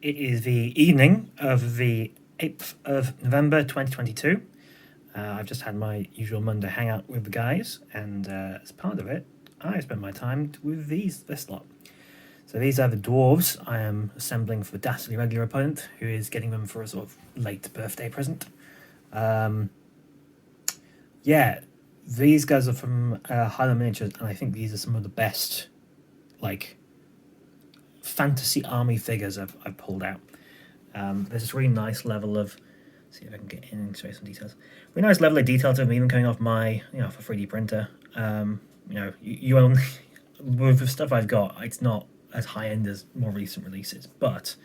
it is the evening of the 8th of November 2022. I've just had my usual Monday hangout with the guys, and as part of it, I spent my time with this lot. So these are the Dwarves I am assembling for Dastardly Regular Opponent, who is getting them for a sort of late birthday present. Yeah, these guys are from Highland Miniatures, and I think these are some of the best, like, fantasy army figures I've pulled out. There's this really nice level of, see if I can get in and show you some details. Really nice level of detail to them, even coming off my, off a 3D printer. You only, with the stuff I've got, it's not as high end as more recent releases, but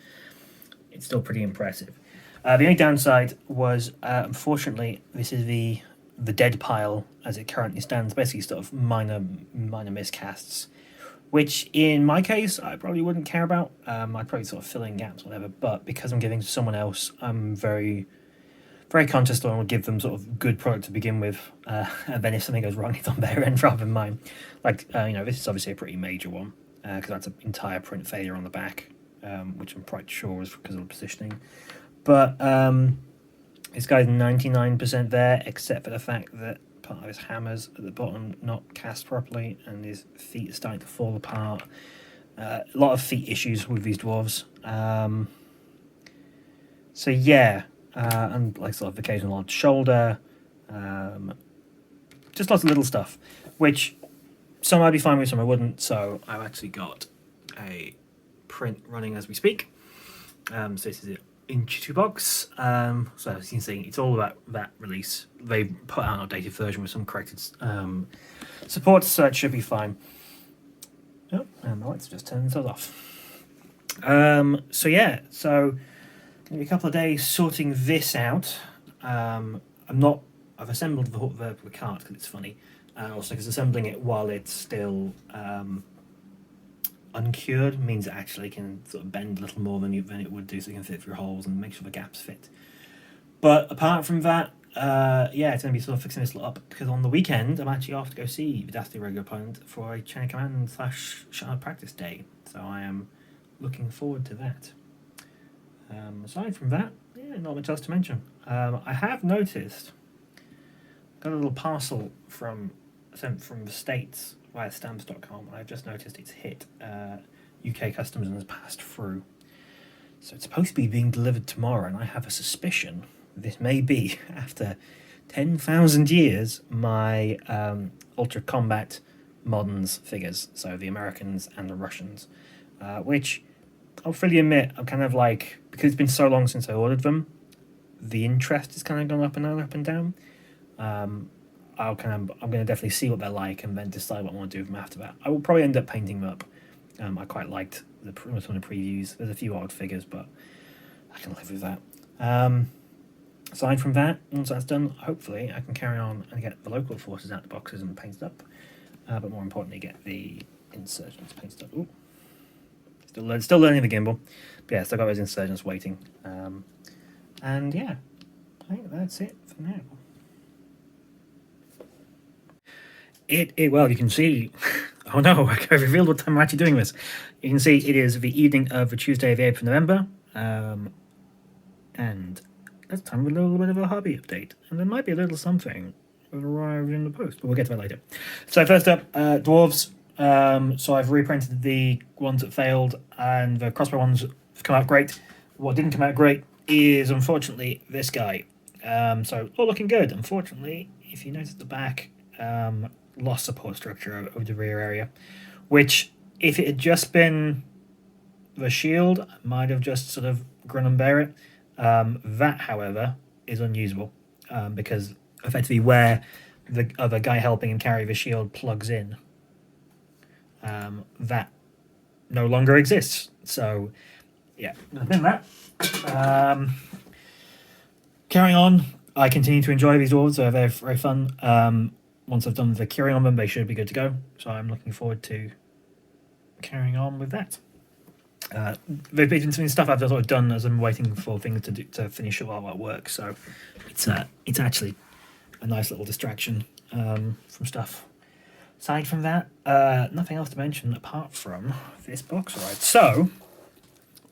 it's still pretty impressive. The only downside was, unfortunately, this is the dead pile as it currently stands. Basically, sort of minor miscasts, which in my case I probably wouldn't care about. I'd probably sort of fill in gaps, whatever. But because I'm giving to someone else, I'm very, very conscious that I want to give them sort of good product to begin with. And then if something goes wrong, it's on their end rather than mine. Like this is obviously a pretty major one because that's an entire print failure on the back, which I'm quite sure is because of the positioning. But this guy's 99% there, except for the fact that part of his hammer's at the bottom not cast properly, and his feet are starting to fall apart. A lot of feet issues with these dwarves. So yeah, and like sort of occasional odd shoulder, just lots of little stuff, which some I'd be fine with, some I wouldn't. So I've actually got a print running as we speak. So this is it. Inch 2 box. So as you can see, it's all about that release. They put out an updated version with some corrected support, so it should be fine. Oh, and the lights just turned themselves off. So yeah, so maybe a couple of days sorting this out. I've assembled the cart because it's funny, also because assembling it while it's still uncured means it actually can sort of bend a little more than it would do, so it can fit through holes and make sure the gaps fit. But apart from that, yeah, it's going to be sort of fixing this up because on the weekend I'm actually off to go see the Dastardly Regular Opponent for a Chain of Command / Shard practice day, so I am looking forward to that. Aside from that, yeah, not much else to mention. I have noticed, got a little parcel sent from the States via stamps.com. I've just noticed it's hit UK customs and has passed through. So it's supposed to be being delivered tomorrow, and I have a suspicion this may be, after 10,000 years, my Ultra Combat Moderns figures, so the Americans and the Russians, which I'll freely admit, I'm kind of like, because it's been so long since I ordered them, the interest has kind of gone up and down. I'm going to definitely see what they're like and then decide what I want to do with them after that. I will probably end up painting them up. I quite liked some of the previews. There's a few odd figures, but I can live with that. Aside from that, once that's done, hopefully I can carry on and get the local forces out the boxes and painted up. But more importantly, get the insurgents painted up. Ooh. Still learning the gimbal. But yeah, still got those insurgents waiting. And yeah, I think that's it for now. Well, you can see, oh no, I revealed what time I'm actually doing this. You can see it is the evening of the Tuesday, the 8th of November, and it's time for a little bit of a hobby update, and there might be a little something that arrived in the post, but we'll get to that later. So first up, Dwarves. So I've reprinted the ones that failed, and the crossbow ones have come out great. What didn't come out great is, unfortunately, this guy. So all looking good. Unfortunately, if you notice the back, lost support structure of the rear area, which if it had just been the shield, I might have just sort of grin and bear it. That, however, is unusable because effectively where the other guy helping him carry the shield plugs in, that no longer exists. So yeah, nothing that. Carrying on, I continue to enjoy these dwarves. They're very, very fun. Once I've done the curing on them, they should be good to go. So I'm looking forward to carrying on with that. There's been some stuff I've sort of done as I'm waiting for things to finish while at work. So it's actually a nice little distraction from stuff. Aside from that, nothing else to mention apart from this box ride. So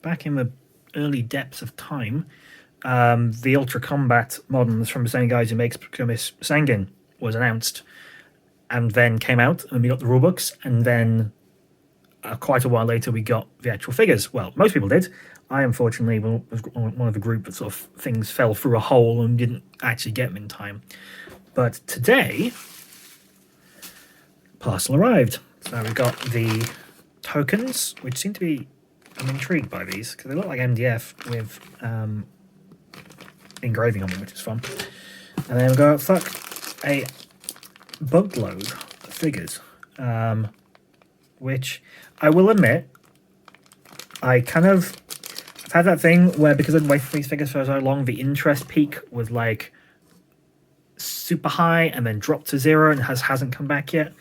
back in the early depths of time, the Ultra Combat Moderns from the same guys who makes Kumis Sangin was announced, and then came out, and we got the rulebooks, and then quite a while later we got the actual figures. Well, most people did. I unfortunately was one of the group that sort of things fell through a hole and didn't actually get them in time. But today, parcel arrived. So we got the tokens, which seem to be, I'm intrigued by these because they look like MDF with engraving on them, which is fun. And then we got a boatload of figures, which I will admit, I've had that thing where because I've been waiting for these figures for so long, the interest peak was like super high and then dropped to 0 and hasn't come back yet.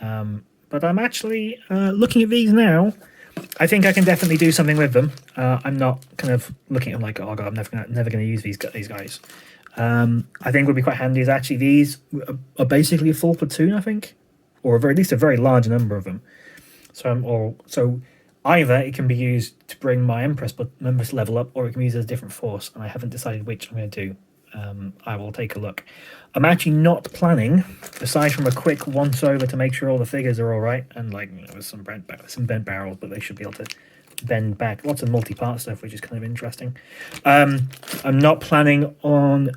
But I'm actually looking at these now. I think I can definitely do something with them. I'm not kind of looking at them like, oh god, I'm never going to use these guys. I think would be quite handy is actually these are basically a full platoon, I think, or at least a very large number of them. So either it can be used to bring my Empress level up, or it can be used as a different force, and I haven't decided which I'm going to do. I will take a look. I'm actually not planning, aside from a quick once-over to make sure all the figures are all right, and like with some bent barrels, but they should be able to bend back. Lots of multi-part stuff, which is kind of interesting. I'm not planning on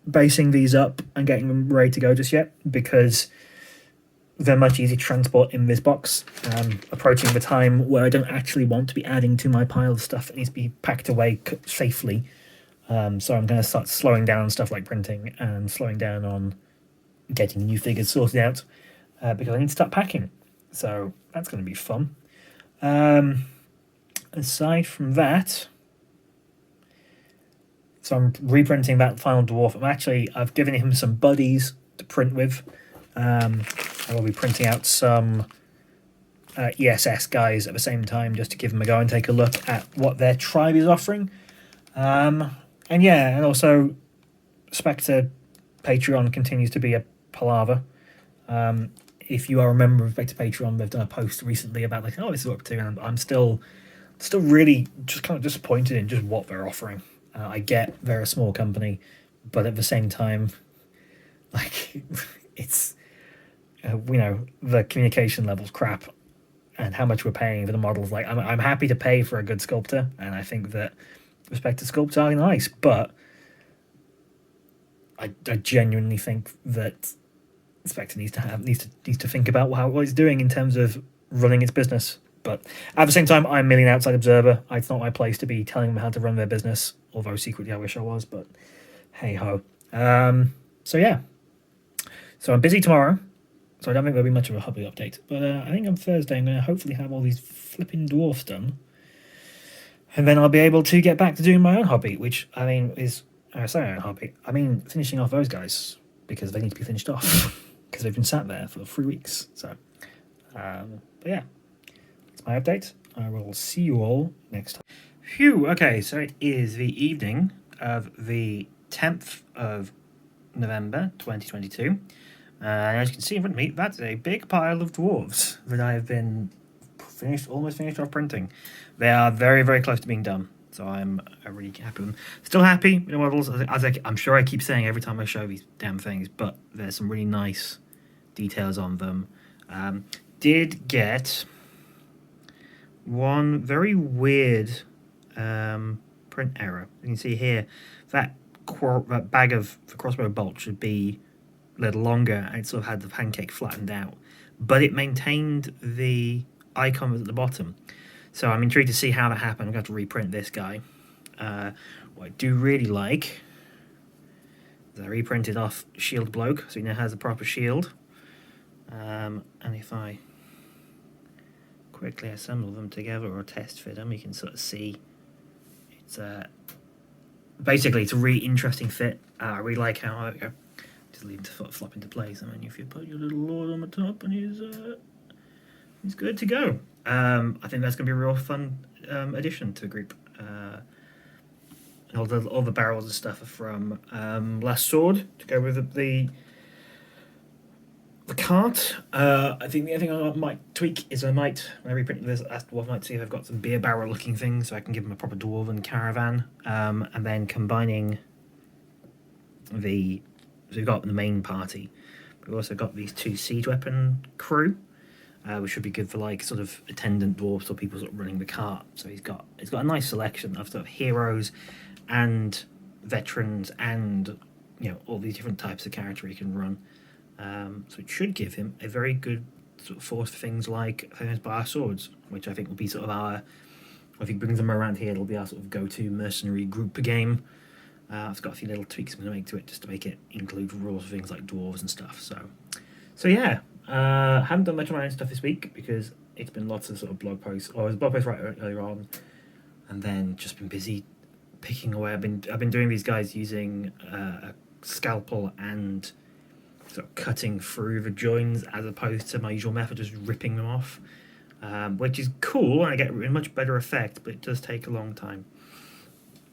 basing these up and getting them ready to go just yet, because they're much easier to transport in this box. Approaching the time where I don't actually want to be adding to my pile of stuff that needs to be packed away safely. So I'm going to start slowing down on stuff like printing and slowing down on getting new figures sorted out because I need to start packing. So that's going to be fun. Aside from that, so I'm reprinting that final dwarf. I've given him some buddies to print with. I will be printing out some ESS guys at the same time just to give them a go and take a look at what their tribe is offering. And yeah, and also Spectre Patreon continues to be a palaver. If you are a member of Spectre Patreon, they've done a post recently about like, oh, this is what we're doing, and I'm still really just kind of disappointed in just what they're offering. I get they're a small company, but at the same time, like it's the communication level's crap, and how much we're paying for the models. Like I'm happy to pay for a good sculptor, and I think that respected sculptors are nice, but I genuinely think that Spectre needs to think about what it's doing in terms of running its business. But at the same time, I'm merely an outside observer. It's not my place to be telling them how to run their business, although secretly I wish I was, but hey ho. So yeah. So I'm busy tomorrow, so I don't think there'll be much of a hobby update. But I think on Thursday I'm going to hopefully have all these flipping dwarfs done. And then I'll be able to get back to doing my own hobby, which, I mean, is... I say my own hobby. I mean, finishing off those guys, because they need to be finished off. Because they've been sat there for 3 weeks. So, but yeah. That's my update. I will see you all next time. Phew, okay, so it is the evening of the 10th of November, 2022. As you can see in front of me, that's a big pile of dwarves that I have been almost finished off printing. They are very, very close to being done, so I'm really happy with them. Still happy with the models, I'm sure I keep saying every time I show these damn things, but there's some really nice details on them. Did get one very weird print error. You can see here that bag of the crossbow bolt should be a little longer, and it sort of had the pancake flattened out, but it maintained the icon at the bottom. So I'm intrigued to see how that happened. I'm going to have to reprint this guy. What I do really like is I reprinted off Shield Bloke, so he now has a proper shield. And if I quickly assemble them together or test fit them, you can sort of see it's basically it's a really interesting fit. I really like how just leave him to flop into place. I mean, if you put your little lord on the top, and he's good to go. I think that's going to be a real fun addition to the group. All the barrels and stuff are from Last Sword to go with the The cart, I think the only thing I might tweak is when I reprint this last dwarf, I might see if I've got some beer barrel looking things so I can give them a proper dwarven caravan. And then combining so we've got the main party, but we've also got these 2 siege weapon crew, which should be good for like sort of attendant dwarves or people sort of running the cart. So it's got a nice selection of sort of heroes and veterans and all these different types of character he can run. So it should give him a very good sort of force for things like famous bar swords, which I think will be sort of our. If he brings them around here, it'll be our sort of go-to mercenary group game. I've got a few little tweaks I'm going to make to it just to make it include rules for things like dwarves and stuff. So yeah, haven't done much of my own stuff this week because it's been lots of sort of blog posts. Or I was a blog post right earlier on, and then just been busy picking away. I've been doing these guys using a scalpel and sort of cutting through the joins as opposed to my usual method, just ripping them off, which is cool and I get a much better effect, but it does take a long time.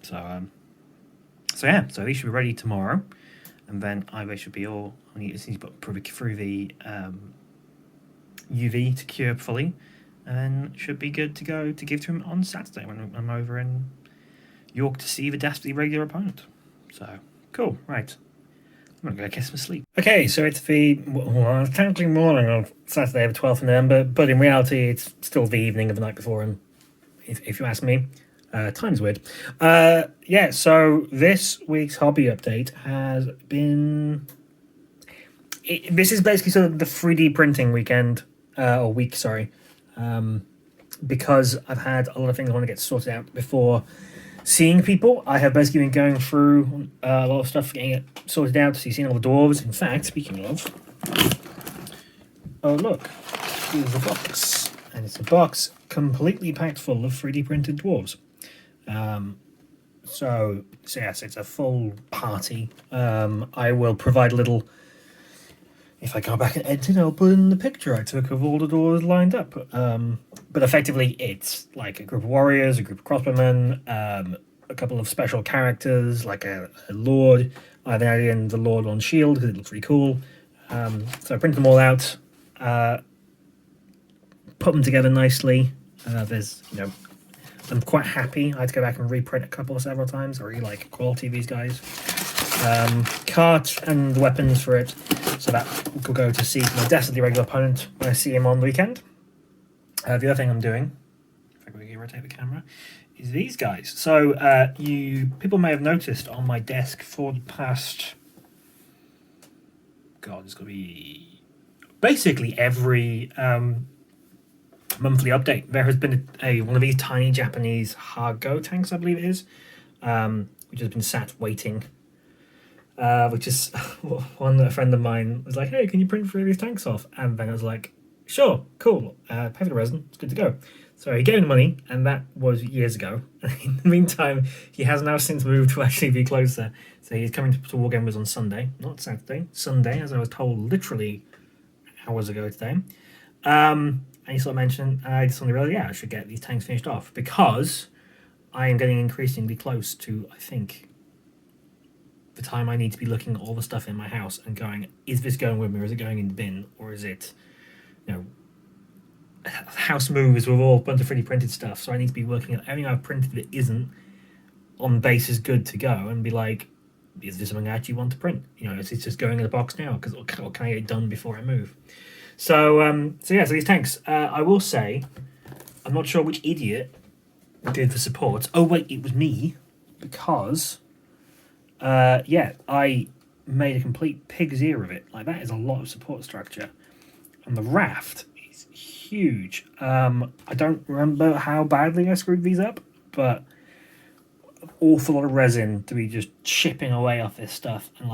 So yeah, so these should be ready tomorrow, and then they should be all. I need to put through the UV to cure fully, and then should be good to go to give to him on Saturday when I'm over in York to see the dastardly regular opponent. So cool, right. I'm not going to get some sleep. Okay, so it's technically morning of Saturday, the 12th of November, but in reality, it's still the evening of the night before, and if you ask me, time's weird. Yeah, so this week's hobby update has been. This is basically sort of the 3D printing weekend, or week, sorry, because I've had a lot of things I want to get sorted out before seeing people. I have basically been going through a lot of stuff, getting it sorted out. So you've seen all the dwarves. In fact, speaking of, oh look, here's a box, and it's a box completely packed full of 3D printed dwarves. So yes, it's a full party. I will provide a little. If I go back and edit it, I'll put in the picture I took of all the dwarves lined up. But effectively, it's like a group of warriors, a group of crossbowmen, a couple of special characters, like a lord. I have added in the lord on shield because it looks really cool. So I print them all out, put them together nicely. I'm quite happy. I had to go back and reprint a couple several times. I really like the quality of these guys. Cart and weapons for it, so that will go to see my dastardly regular opponent when I see him on the weekend. The other thing I'm doing, if I can rotate the camera, is these guys. So people may have noticed on my desk for the past, God, it's got to be basically every monthly update. There has been one of these tiny Japanese Hargo tanks, I believe it is, which has been sat waiting. Which is a friend of mine was like, hey, can you print 3 of these tanks off? And then I was like, sure, cool, pay for the resin, it's good to go. So he gave me the money, and that was years ago. In the meantime, he has now since moved to actually be closer. So he's coming to Wargamers on Sunday, not Saturday, Sunday, as I was told literally hours ago today. And he sort of mentioned, I just suddenly realized, I should get these tanks finished off, because I am getting increasingly close to, I think, the time I need to be looking at all the stuff in my house and going, is this going with me, or is it going in the bin, or is it, house moves with all a bunch of 3D printed stuff. So I need to be working at everything I've printed that isn't on base is good to go, and be like, is this something I actually want to print? Is it just going in the box now? Because or can I get it done before I move? So these tanks. I will say, I'm not sure which idiot did the supports. Oh wait, it was me, because. I made a complete pig's ear of it. Like, that is a lot of support structure. And the raft is huge. I don't remember how badly I screwed these up, but an awful lot of resin to be just chipping away off this stuff. And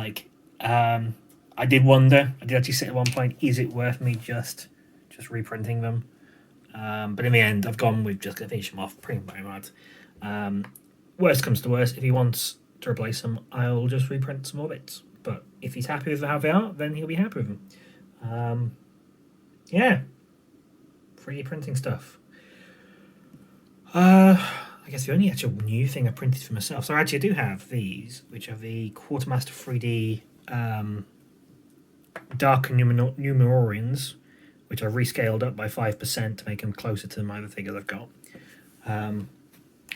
I did wonder, I did actually sit at one point, is it worth me just reprinting them? But in the end, I've gone with just going to finish them off pretty much. Worst comes to worst, if he wants to replace them, I'll just reprint some more bits. But if he's happy with how they are, then he'll be happy with them. 3D printing stuff. I guess the only actual new thing I printed for myself. So actually I do have these, which are the Quartermaster 3D Dark Numenorians, which I've rescaled up by 5% to make them closer to my other figures I've got,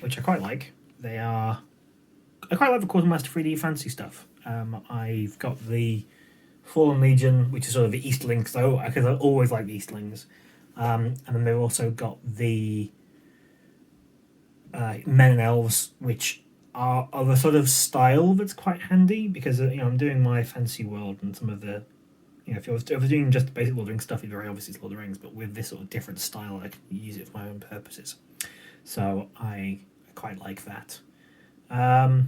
which I quite like. I quite like the Quartermaster 3D fancy stuff. I've got the Fallen Legion, which is sort of the Easterlings, because I always like the Easterlings. And then they've also got the Men and Elves, which are of a sort of style that's quite handy, because I'm doing my fantasy world, and some of the if I was doing just basic Lord of the Rings stuff, it's very obviously it's Lord of the Rings, but with this sort of different style, I can use it for my own purposes. So I quite like that. But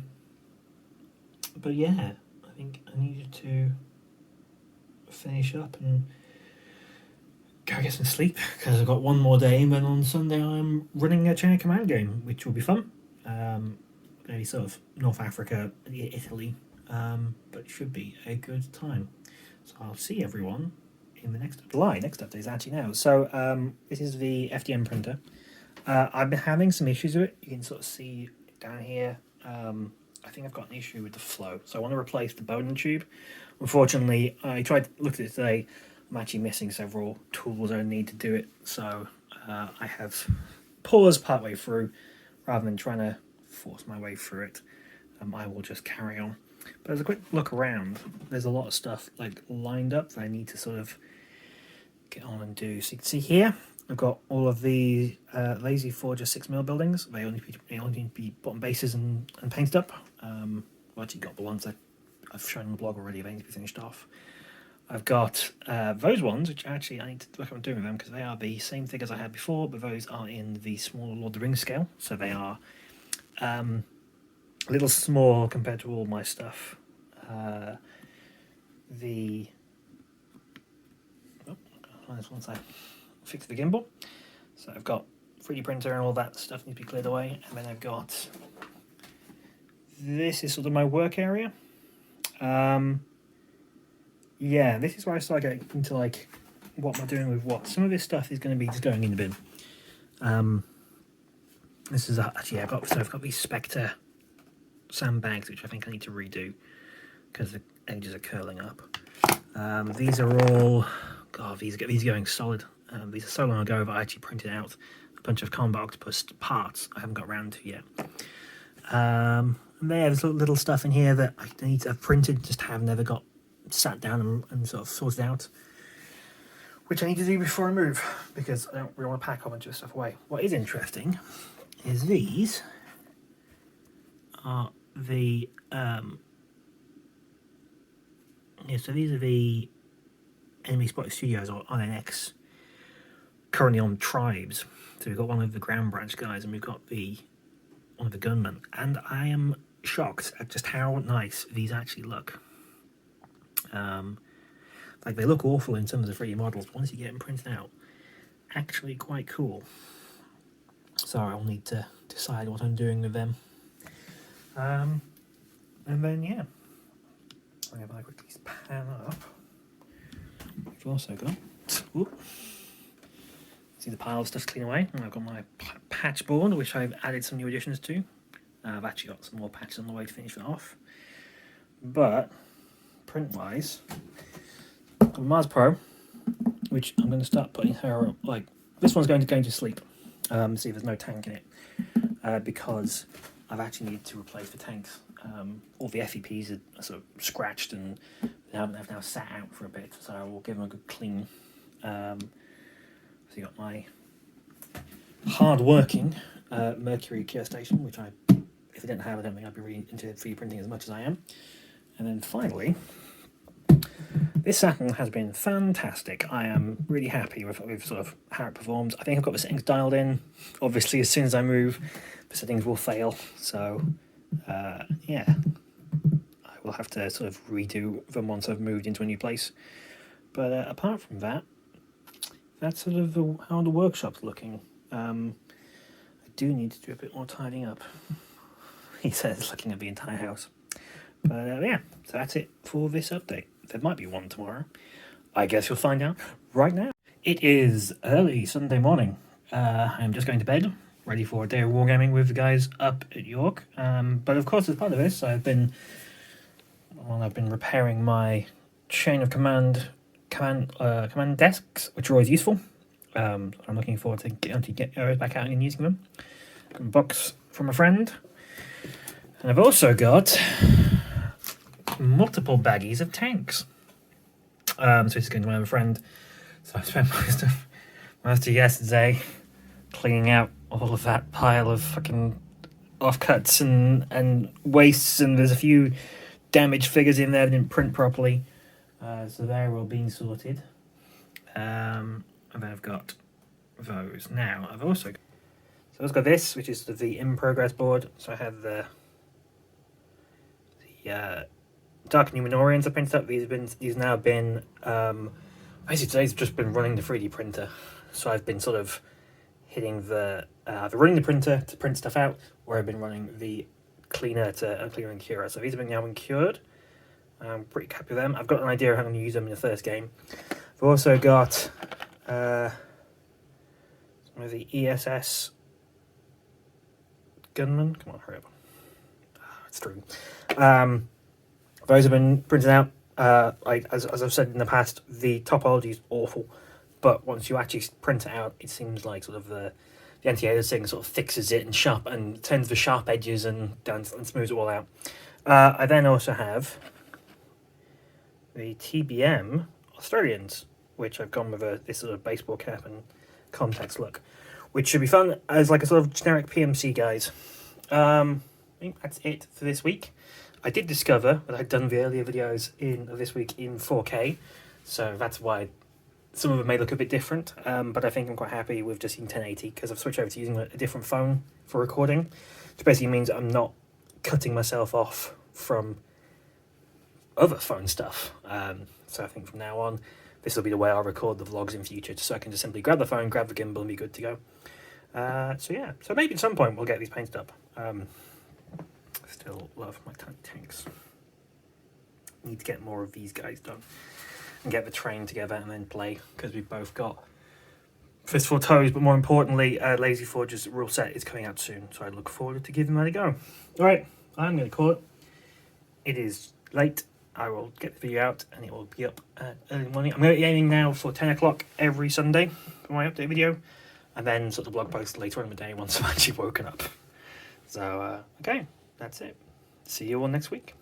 yeah, I think I needed to finish up and go get some sleep, because I've got one more day, and then on Sunday I'm running a Chain of Command game, which will be fun. Maybe sort of North Africa, Italy, but it should be a good time. So I'll see everyone in the next update. Next update is actually now. So this is the FDM printer. I've been having some issues with it. You can sort of see down here. I think I've got an issue with the flow. So I want to replace the Bowden tube. Unfortunately, I tried to look at it today. I'm actually missing several tools I need to do it. So I have paused partway through rather than trying to force my way through it. I will just carry on. But as a quick look around, there's a lot of stuff like lined up that I need to sort of get on and do. So you can see here, I've got all of the Lazy Forger 6mm buildings. They only need to be bottom bases and painted up. I've actually got the ones that I've shown on the blog already. They need to be finished off. I've got those ones, which actually I need to look at what I'm doing with them, because they are the same figures I had before, but those are in the smaller Lord of the Rings scale. So they are a little small compared to all my stuff. Once I fix the gimbal. So I've got 3D printer and all that stuff needs to be cleared away. And then I've got, this is sort of my work area. Yeah, this is where I start getting into like, what am I doing with what? Some of this stuff is going to be just going in the bin. This is actually, I've got these Spectre sandbags, which I think I need to redo because the edges are curling up. These are all, God, these are going solid. These are so long ago that I actually printed out a bunch of Combat Octopus parts I haven't got around to yet. And there's little stuff in here that I need to have printed, just have never got sat down and sort of sorted out, which I need to do before I move, because I don't really want to pack a bunch of stuff away. What is interesting is these are the so these are the Enemy Spotted Studios, or INX, currently on Tribes. So we've got one of the Ground Branch guys, and we've got one of the gunmen, and I am shocked at just how nice these actually look. Like, they look awful in terms of 3D models, but once you get them printed out, actually quite cool. So I'll need to decide what I'm doing with them. And then, yeah, I'm going to quickly pan up. We've also got, see the pile of stuff to clean away. And I've got my patch board, which I've added some new additions to. I've actually got some more patches on the way to finish it off. But print-wise, got Mars Pro, which I'm going to start putting her, like, this one's going to sleep. See if there's no tank in it, because I've actually needed to replace the tanks. All the FEPs are sort of scratched and have now sat out for a bit, so I will give them a good clean. So you got my hard-working Mercury Cure Station, which if I didn't have, I don't think I'd be really into 3D printing as much as I am. And then finally, this Saturn has been fantastic. I am really happy with sort of how it performs. I think I've got the settings dialed in. Obviously, as soon as I move, the settings will fail. So, yeah, I will have to sort of redo them once I've moved into a new place. But apart from that, that's sort of how the workshop's looking. I do need to do a bit more tidying up, he says, looking at the entire house. But yeah, so that's it for this update. There might be one tomorrow. I guess you'll find out right now. It is early Sunday morning. I'm just going to bed, ready for a day of wargaming with the guys up at York. But of course, as part of this, I've been repairing my Chain of Command command desks, which are always useful. I'm looking forward to get those back out and using them. A box from a friend. And I've also got multiple baggies of tanks. So this is going to my other friend. So I spent most of yesterday cleaning out all of that pile of fucking offcuts and wastes, and there's a few damaged figures in there that didn't print properly. So they're all being sorted. And then I've got those. Now I've got this, which is the in progress board. So I have the Dark Numenorians I printed up. These now been basically today's just been running the 3D printer. So I've been sort of hitting running the printer to print stuff out, or I've been running the cleaner to clear and cure. So these have been now been cured. I'm pretty happy with them. I've got an idea of how I'm going to use them in the first game. I've also got some of the ESS gunmen. Come on, hurry up. It's true. Those have been printed out. As I've said in the past, the topology is awful, but once you actually print it out, it seems like sort of the anti-aliasing sort of fixes it and turns the sharp edges and smooths it all out. I then also have the TBM Australians, which I've gone with this sort of baseball cap and context look, which should be fun as like a sort of generic PMC guys. I think that's it for this week. I did discover that I'd done the earlier videos of this week in 4K, so that's why some of them may look a bit different, but I think I'm quite happy with just in 1080 because I've switched over to using a different phone for recording, which basically means I'm not cutting myself off from other phone stuff. So I think from now on, this will be the way I'll record the vlogs in future, so I can just simply grab the phone, grab the gimbal, and be good to go. So maybe at some point we'll get these painted up. Still love my tiny tanks. Need to get more of these guys done and get the train together and then play, because we've both got Fistful Toes, but more importantly, Lazy Forge's rule set is coming out soon, so I look forward to giving that a go. Alright, I'm going to call it. It is late. I will get the video out and it will be up early morning. I'm going to be aiming now for 10 o'clock every Sunday for my update video, and then sort of blog post later on in the day once I've actually woken up. So, okay, that's it. See you all next week.